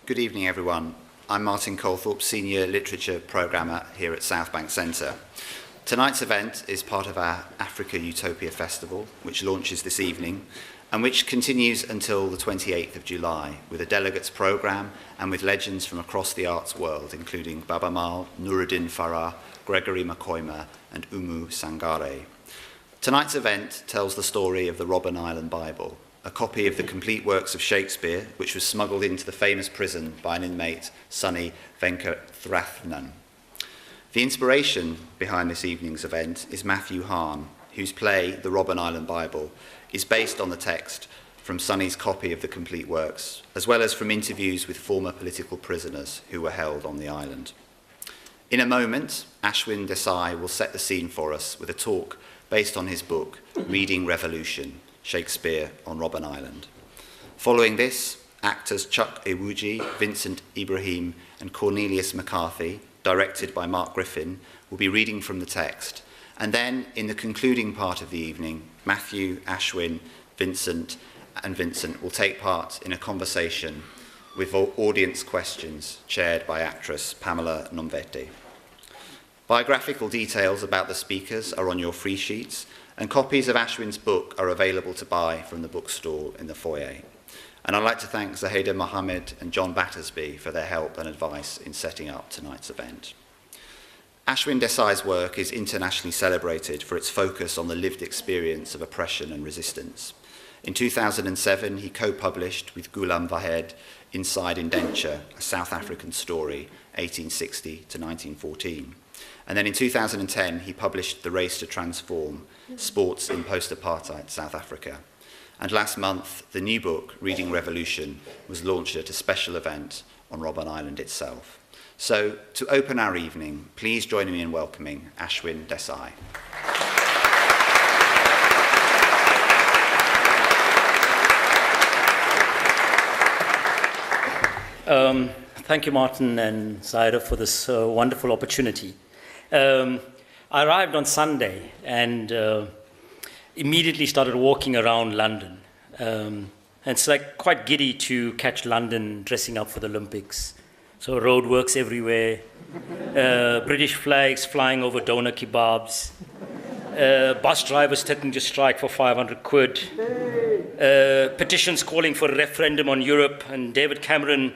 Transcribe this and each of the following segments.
Good evening, everyone. I'm Martin Colthorpe, Senior Literature Programmer here at South Bank Centre. Tonight's event is part of our Africa Utopia Festival, which launches this evening, and which continues until the 28th of July, with a delegates programme and with legends from across the arts world, including Baba Mal, Nuruddin Farah, Gregory Makoima, and Umu Sangare. Tonight's event tells the story of the Robben Island Bible, a copy of the complete works of Shakespeare, which was smuggled into the famous prison by an inmate, Sonny Venkatrathnam. The inspiration behind this evening's event is Matthew Hahn, whose play, The Robben Island Bible, is based on the text from Sonny's copy of the complete works, as well as from interviews with former political prisoners who were held on the island. In a moment, Ashwin Desai will set the scene for us with a talk based on his book, Reading Revolution, Shakespeare on Robben Island. Following this, actors Chuck Ewuji, Vincent Ibrahim, and Cornelius McCarthy, directed by Mark Griffin, will be reading from the text. And then, in the concluding part of the evening, Matthew, Ashwin, Vincent will take part in a conversation with audience questions chaired by actress Pamela Nomvete. Biographical details about the speakers are on your free sheets, and copies of Ashwin's book are available to buy from the bookstall in the foyer. And I'd like to thank Zaheda Mohammed and John Battersby for their help and advice in setting up tonight's event. Ashwin Desai's work is internationally celebrated for its focus on the lived experience of oppression and resistance. In 2007, he co-published with Ghulam Vahed Inside Indenture, a South African story, 1860 to 1914. And then in 2010, he published The Race to Transform, Sports in Post-Apartheid South Africa. And last month, the new book, Reading Revolution, was launched at a special event on Robben Island itself. So, to open our evening, please join me in welcoming Ashwin Desai. Thank you, Martin and Zaida, for this wonderful opportunity. I arrived on Sunday and immediately started walking around London. And it's like quite giddy to catch London dressing up for the Olympics. So roadworks everywhere, British flags flying over doner kebabs, bus drivers taking to strike for 500 quid, petitions calling for a referendum on Europe, and David Cameron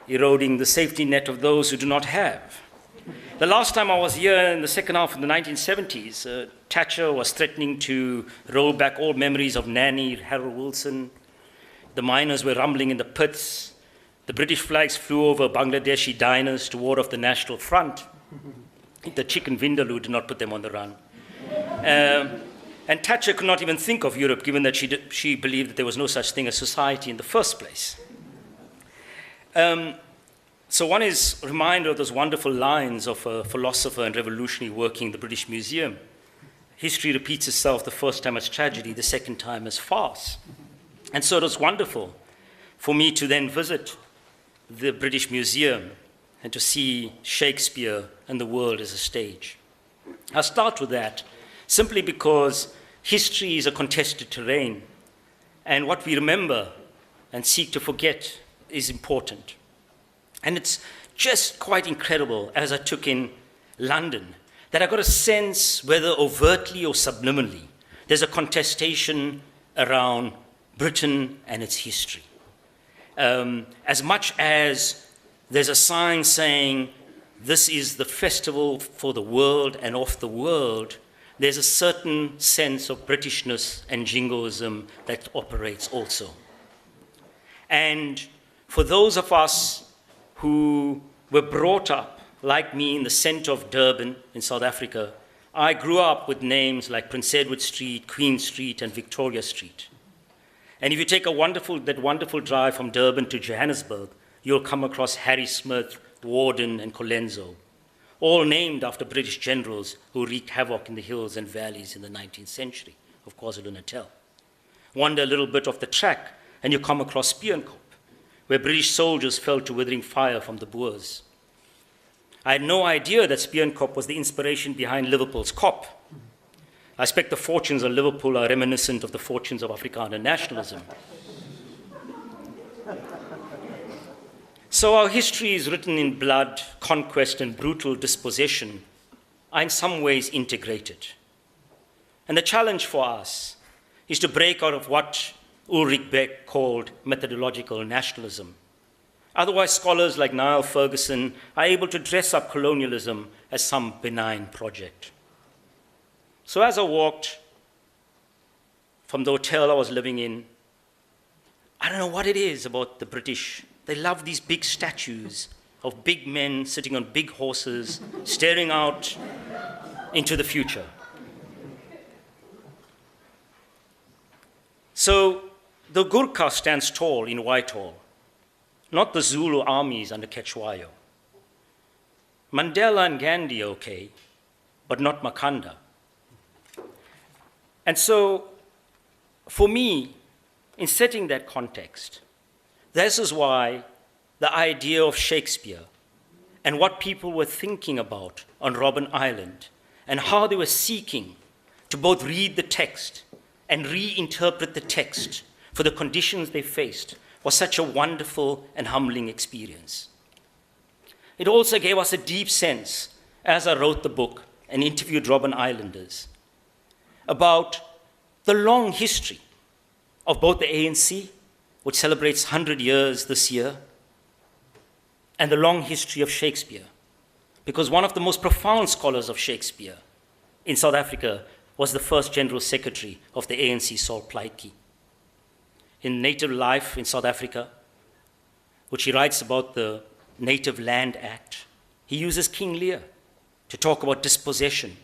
eroding the safety net of those who do not have. The last time I was here in the second half of the 1970s, Thatcher was threatening to roll back all memories of Nanny, Harold Wilson. The miners were rumbling in the pits. The British flags flew over Bangladeshi diners to ward off the National Front. The chicken vindaloo did not put them on the run. And Thatcher could not even think of Europe, given that she believed that there was no such thing as society in the first place. So one is reminded of those wonderful lines of a philosopher and revolutionary working in the British Museum. History repeats itself the first time as tragedy, the second time as farce. And so it was wonderful for me to then visit the British Museum and to see Shakespeare and the world as a stage. I'll start with that simply because history is a contested terrain, and what we remember and seek to forget is important. And it's just quite incredible, as I took in London, that I got a sense, whether overtly or subliminally, there's a contestation around Britain and its history. As much as there's a sign saying this is the festival for the world and of the world, there's a certain sense of Britishness and jingoism that operates also. And for those of us who were brought up, like me, in the center of Durban in South Africa, I grew up with names like Prince Edward Street, Queen Street, and Victoria Street. And if you take that wonderful drive from Durban to Johannesburg, you'll come across Harry Smith, Warden, and Colenso, all named after British generals who wreaked havoc in the hills and valleys in the 19th century of KwaZulu-Natal. Wander a little bit off the track, and you come across Spierenkop, where British soldiers fell to withering fire from the Boers. I had no idea that Spierenkop was the inspiration behind Liverpool's Kop. I expect the fortunes of Liverpool are reminiscent of the fortunes of Afrikaner nationalism. So our history is written in blood, conquest, and brutal dispossession are in some ways integrated. And the challenge for us is to break out of what Ulrich Beck called methodological nationalism. Otherwise, scholars like Niall Ferguson are able to dress up colonialism as some benign project. So as I walked from the hotel I was living in, I don't know what it is about the British. They love these big statues of big men sitting on big horses, staring out into the future. So the Gurkha stands tall in Whitehall, not the Zulu armies under Kechwayo. Mandela and Gandhi, okay, but not Makanda. And so, for me, in setting that context, this is why the idea of Shakespeare and what people were thinking about on Robben Island and how they were seeking to both read the text and reinterpret the text for the conditions they faced was such a wonderful and humbling experience. It also gave us a deep sense, as I wrote the book and interviewed Robben Islanders, about the long history of both the ANC, which celebrates 100 years this year, and the long history of Shakespeare. Because one of the most profound scholars of Shakespeare in South Africa was the first General Secretary of the ANC, Saul Plaatje. In Native Life in South Africa, which he writes about the Native Land Act, he uses King Lear to talk about dispossession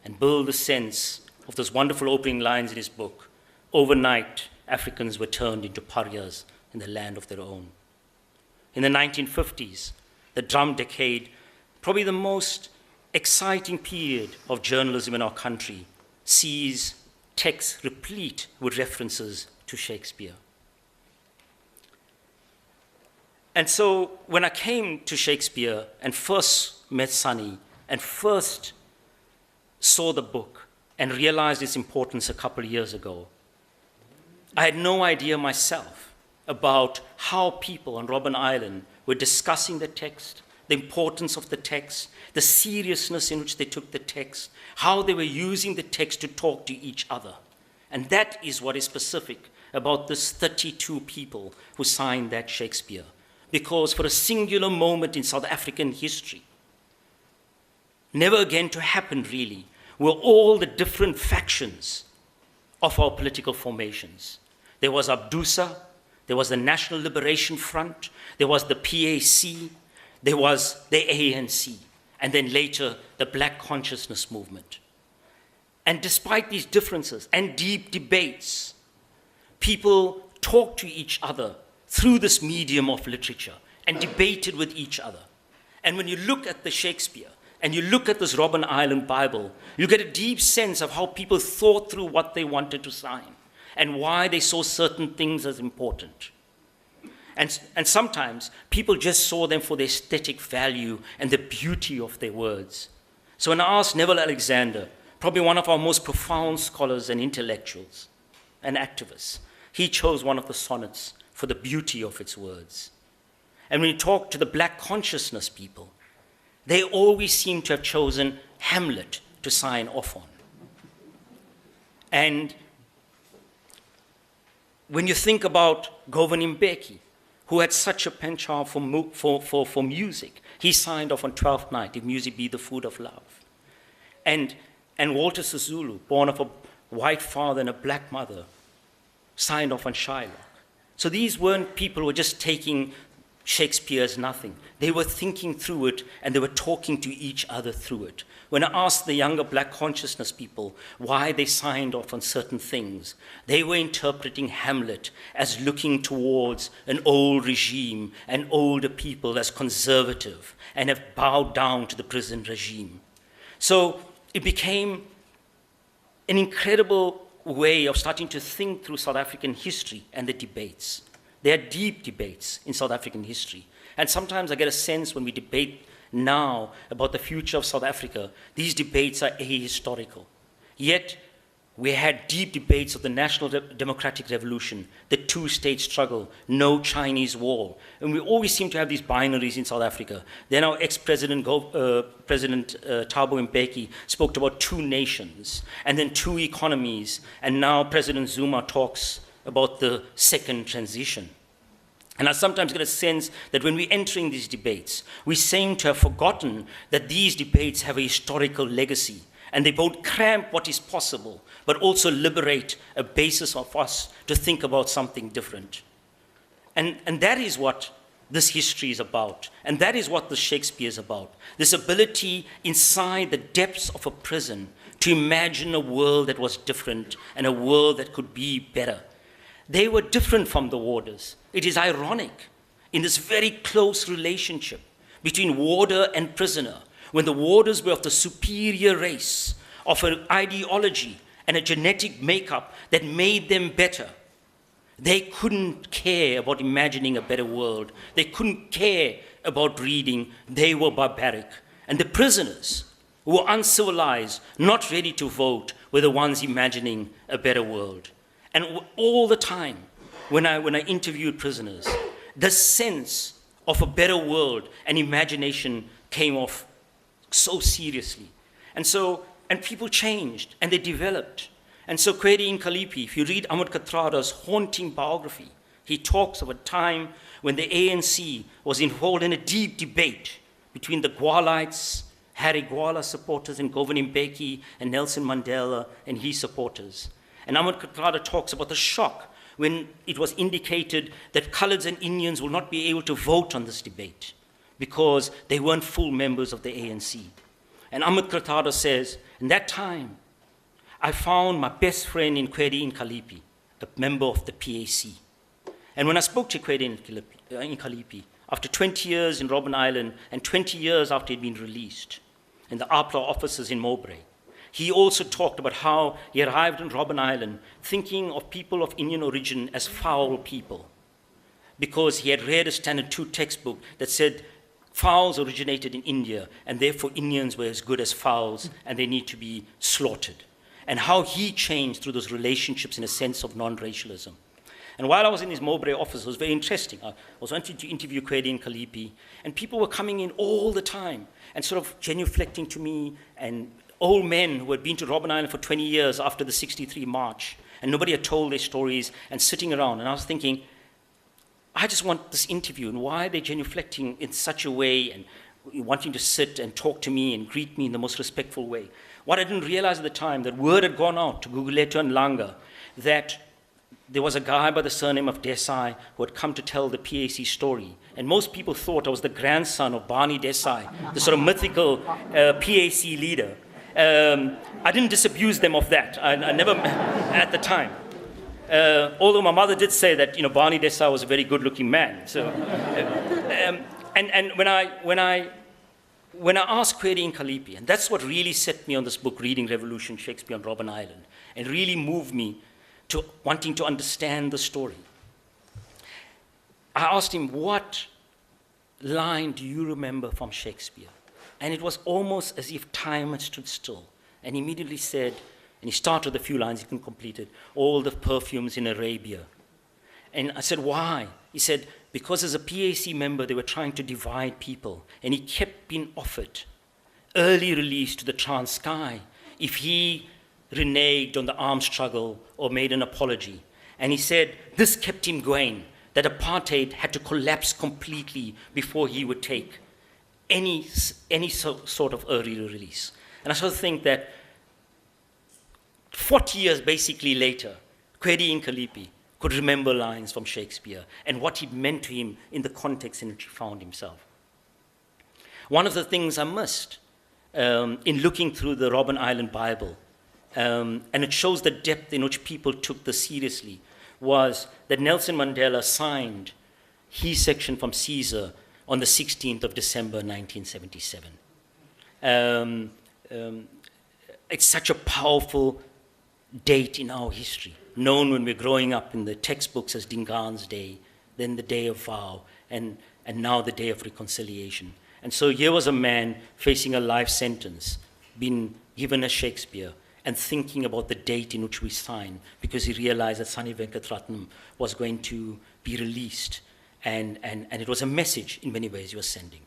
and build a sense of those wonderful opening lines in his book. Overnight, Africans were turned into pariahs in the land of their own. In the 1950s, the drum decade, probably the most exciting period of journalism in our country, sees texts replete with references to Shakespeare. And so when I came to Shakespeare and first met Sonny and first saw the book and realized its importance a couple of years ago, I had no idea myself about how people on Robben Island were discussing the text, the importance of the text, the seriousness in which they took the text, how they were using the text to talk to each other. And that is what is specific about this 32 people who signed that Shakespeare. Because for a singular moment in South African history, never again to happen really, were all the different factions of our political formations. There was Abdusa, there was the National Liberation Front, there was the PAC, there was the ANC, and then later the Black Consciousness Movement. And despite these differences and deep debates, people talked to each other through this medium of literature and debated with each other. And when you look at the Shakespeare and you look at this Robben Island Bible, you get a deep sense of how people thought through what they wanted to sign and why they saw certain things as important. And sometimes people just saw them for their aesthetic value and the beauty of their words. So when I asked Neville Alexander, probably one of our most profound scholars and intellectuals and activists, he chose one of the sonnets for the beauty of its words. And when you talk to the Black consciousness people, they always seem to have chosen Hamlet to sign off on. And when you think about Govan Mbeki, who had such a penchant for music, he signed off on Twelfth Night, If Music Be the Food of Love. And Walter Sisulu, born of a white father and a black mother, signed off on Shylock. So these weren't people who were just taking Shakespeare as nothing. They were thinking through it and they were talking to each other through it. When I asked the younger Black consciousness people why they signed off on certain things, they were interpreting Hamlet as looking towards an old regime and older people as conservative and have bowed down to the prison regime. So it became an incredible way of starting to think through South African history and the debates. There are deep debates in South African history. And sometimes I get a sense when we debate now about the future of South Africa, these debates are ahistorical. Yet, We had deep debates of the National Democratic Revolution, the two-state struggle, no Chinese wall. And we always seem to have these binaries in South Africa. Then our ex-president, President Thabo Mbeki, spoke about two nations, and then two economies, and now President Zuma talks about the second transition. And I sometimes get a sense that when we're entering these debates, we seem to have forgotten that these debates have a historical legacy, and they both cramp what is possible, but also liberate a basis of us to think about something different. And that is what this history is about, and that is what the Shakespeare is about. This ability inside the depths of a prison to imagine a world that was different and a world that could be better. They were different from the warders. It is ironic in this very close relationship between warder and prisoner, when the warders were of the superior race, of an ideology and a genetic makeup that made them better. They couldn't care about imagining a better world. They couldn't care about reading. They were barbaric. And the prisoners, who were uncivilized, not ready to vote, were the ones imagining a better world. And all the time, when I interviewed prisoners, the sense of a better world and imagination came off so seriously. And people changed, and they developed. And so Kwedi Nkalipi, if you read Ahmed Kathrada's haunting biography, he talks of a time when the ANC was involved in a deep debate between the Gwalites, Harry Gwala supporters, and Govan Mbeki, and Nelson Mandela and his supporters. And Ahmed Kathrada talks about the shock when it was indicated that coloureds and Indians will not be able to vote on this debate because they weren't full members of the ANC. And Ahmed Kathrada says, in that time, I found my best friend in Kwedi Nkalipi, a member of the PAC. And when I spoke to Kwedi Nkalipi, after 20 years in Robben Island and 20 years after he'd been released in the APLA offices in Mowbray, he also talked about how he arrived in Robben Island thinking of people of Indian origin as foul people, because he had read a Standard 2 textbook that said fowls originated in India, and therefore Indians were as good as fowls, and they need to be slaughtered. And how he changed through those relationships in a sense of non-racialism. And while I was in his Mowbray office, it was very interesting. I was wanting to interview Kwedi Nkalipi, and people were coming in all the time and sort of genuflecting to me, and old men who had been to Robben Island for 20 years after the 63 march, and nobody had told their stories, and sitting around. And I was thinking, I just want this interview, and why are they genuflecting in such a way and wanting to sit and talk to me and greet me in the most respectful way? What I didn't realize at the time, that word had gone out to Gugulethu and Langa that there was a guy by the surname of Desai who had come to tell the PAC story. And most people thought I was the grandson of Barney Desai, the sort of mythical PAC leader. I didn't disabuse them of that. I never, at the time. Although my mother did say that, Barney Desai was a very good-looking man. So, and when I asked Kwedi Nkalipi, and that's what really set me on this book, Reading Revolution, Shakespeare on Robben Island, and really moved me to wanting to understand the story. I asked him, what line do you remember from Shakespeare? And it was almost as if time had stood still. And he immediately said, and he started with a few lines, he couldn't complete it, all the perfumes in Arabia. And I said, why? He said, because as a PAC member, they were trying to divide people. And he kept being offered early release to the Transkei if he reneged on the armed struggle or made an apology. And he said, this kept him going, that apartheid had to collapse completely before he would take any sort of early release. And I sort of think that 40 years basically later, Kwedi Nkalipi could remember lines from Shakespeare and what it meant to him in the context in which he found himself. One of the things I missed in looking through the Robben Island Bible, and it shows the depth in which people took this seriously, was that Nelson Mandela signed his section from Caesar on the 16th of December, 1977. It's such a powerful date in our history, known when we're growing up in the textbooks as Dingaan's Day, then the Day of Vow, and now the Day of Reconciliation. And so here was a man facing a life sentence, being given a Shakespeare, and thinking about the date in which we sign, because he realized that Sonny Venkatrathnam was going to be released, and it was a message in many ways he was sending.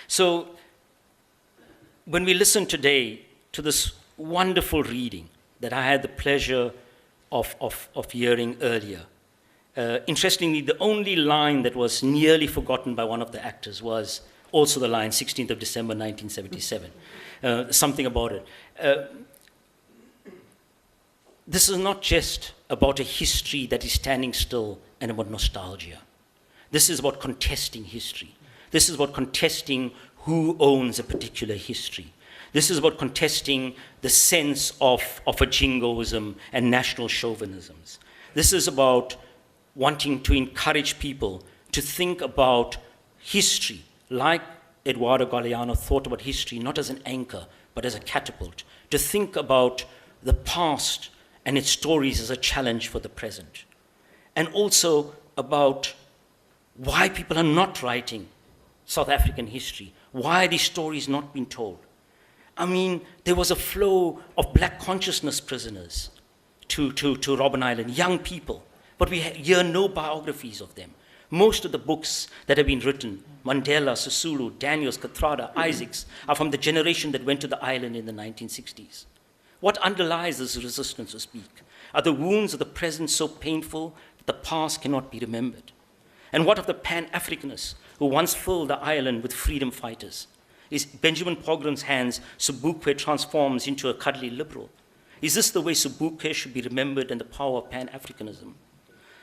So when we listen today to this wonderful reading that I had the pleasure of hearing earlier, interestingly, the only line that was nearly forgotten by one of the actors was also the line, 16th of December, 1977. Something about it. This is not just about a history that is standing still and about nostalgia. This is about contesting history. This is about contesting who owns a particular history. This is about contesting the sense of a jingoism and national chauvinisms. This is about wanting to encourage people to think about history like Eduardo Galeano thought about history, not as an anchor, but as a catapult, to think about the past and its stories as a challenge for the present, and also about why people are not writing South African history, why are these stories not being told. I mean, there was a flow of black consciousness prisoners to Robben Island, young people, but we hear no biographies of them. Most of the books that have been written, Mandela, Sisulu, Daniels, Kathrada, Isaacs, are from the generation that went to the island in the 1960s. What underlies this resistance to speak? Are the wounds of the present so painful that the past cannot be remembered? And what of the Pan-Africanists who once filled the island with freedom fighters? Is Benjamin Pogrom's hands Sobukwe transforms into a cuddly liberal? Is this the way Sobukwe should be remembered and the power of Pan-Africanism?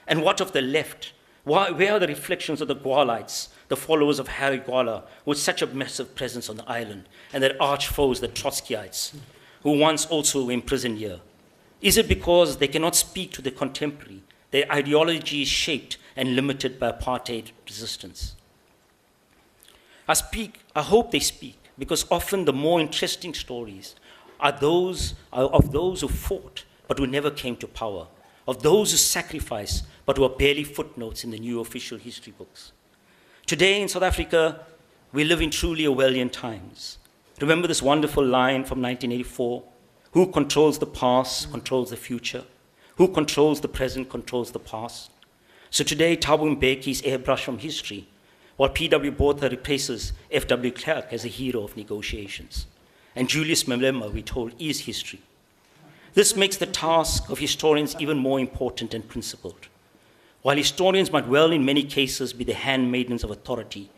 And what of the left? Where are the reflections of the Gwalites, the followers of Harry Gwala, with such a massive presence on the island, and their arch foes, the Trotskyites, who once also were imprisoned here? Is it because they cannot speak to the contemporary? Their ideology is shaped and limited by apartheid resistance. I hope they speak, because often the more interesting stories are of those who fought but who never came to power, of those who sacrificed but who are barely footnotes in the new official history books. Today in South Africa, we live in truly Orwellian times. Remember this wonderful line from 1984? Who controls the past controls the future. Who controls the present controls the past. So today, Thabo Mbeki is airbrushed from history, while P.W. Botha replaces F.W. Clark as a hero of negotiations. And Julius Malema, we're told, is history. This makes the task of historians even more important and principled. While historians might well in many cases be the handmaidens of authority,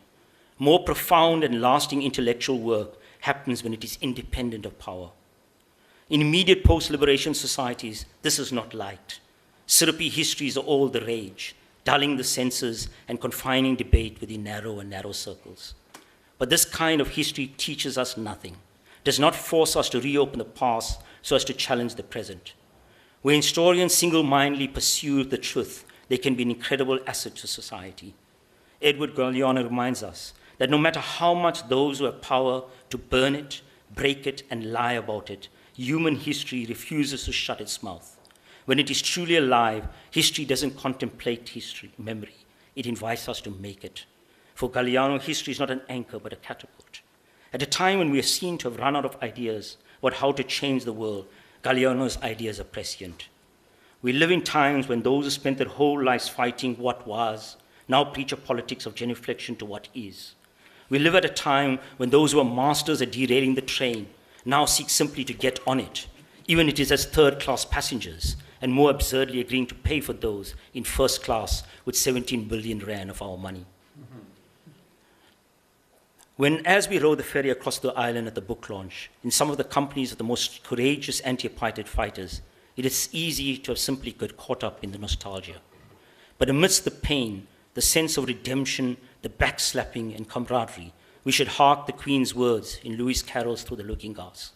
more profound and lasting intellectual work happens when it is independent of power. In immediate post-liberation societies, this is not liked. Syrupy histories are all the rage, dulling the senses and confining debate within narrow circles. But this kind of history teaches us nothing, does not force us to reopen the past so as to challenge the present. Where historians single-mindedly pursue the truth, they can be an incredible asset to society. Edward Galeano reminds us that no matter how much those who have power to burn it, break it, and lie about it, human history refuses to shut its mouth. When it is truly alive, history doesn't contemplate memory. It invites us to make it. For Galeano, history is not an anchor, but a catapult. At a time when we are seen to have run out of ideas about how to change the world, Galeano's ideas are prescient. We live in times when those who spent their whole lives fighting what was now preach a politics of genuflection to what is. We live at a time when those who are masters at derailing the train now seek simply to get on it, even if it is as third-class passengers, and more absurdly agreeing to pay for those in first class with 17 billion rand of our money. As we rode the ferry across the island at the book launch, in some of the companies of the most courageous anti-apartheid fighters, it is easy to have simply got caught up in the nostalgia. But amidst the pain, the sense of redemption, the backslapping and camaraderie, we should hark the Queen's words in Lewis Carroll's Through the Looking Glass.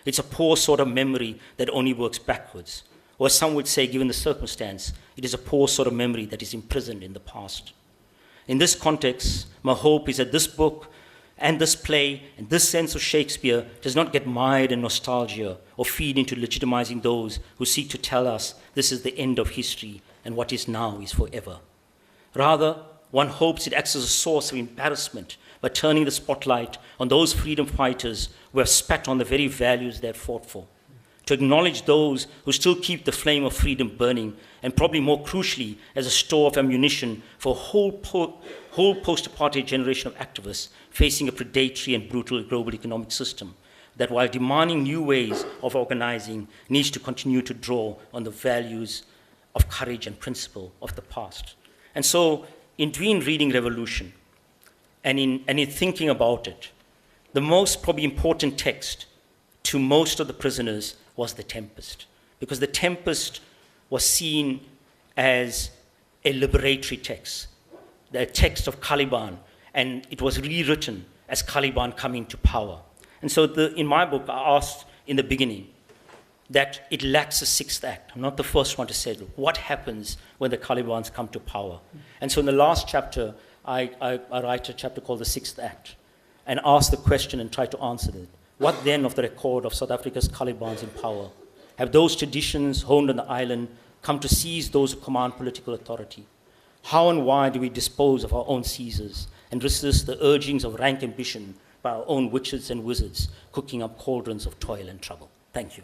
It's a poor sort of memory that only works backwards. Or as some would say, given the circumstance, it is a poor sort of memory that is imprisoned in the past. In this context, my hope is that this book and this play and this sense of Shakespeare does not get mired in nostalgia or feed into legitimizing those who seek to tell us this is the end of history and what is now is forever. Rather, one hopes it acts as a source of embarrassment by turning the spotlight on those freedom fighters who have spat on the very values they have fought for. to acknowledge those who still keep the flame of freedom burning, and probably more crucially, as a store of ammunition for a whole post-apartheid generation of activists facing a predatory and brutal global economic system that, while demanding new ways of organizing, needs to continue to draw on the values of courage and principle of the past. And so, in between reading Revolution and in thinking about it, the most probably important text to most of the prisoners was The Tempest, because The Tempest was seen as a liberatory text, the text of Caliban, and it was rewritten as Caliban coming to power. And so in my book, I asked in the beginning that it lacks a sixth act. I'm not the first one to say, what happens when the Calibans come to power? And so in the last chapter, I write a chapter called The Sixth Act and ask the question and try to answer it. What then of the record of South Africa's Calibans in power? Have those traditions honed on the island come to seize those who command political authority? How and why do we dispose of our own Caesars and resist the urgings of rank ambition by our own witches and wizards cooking up cauldrons of toil and trouble? Thank you.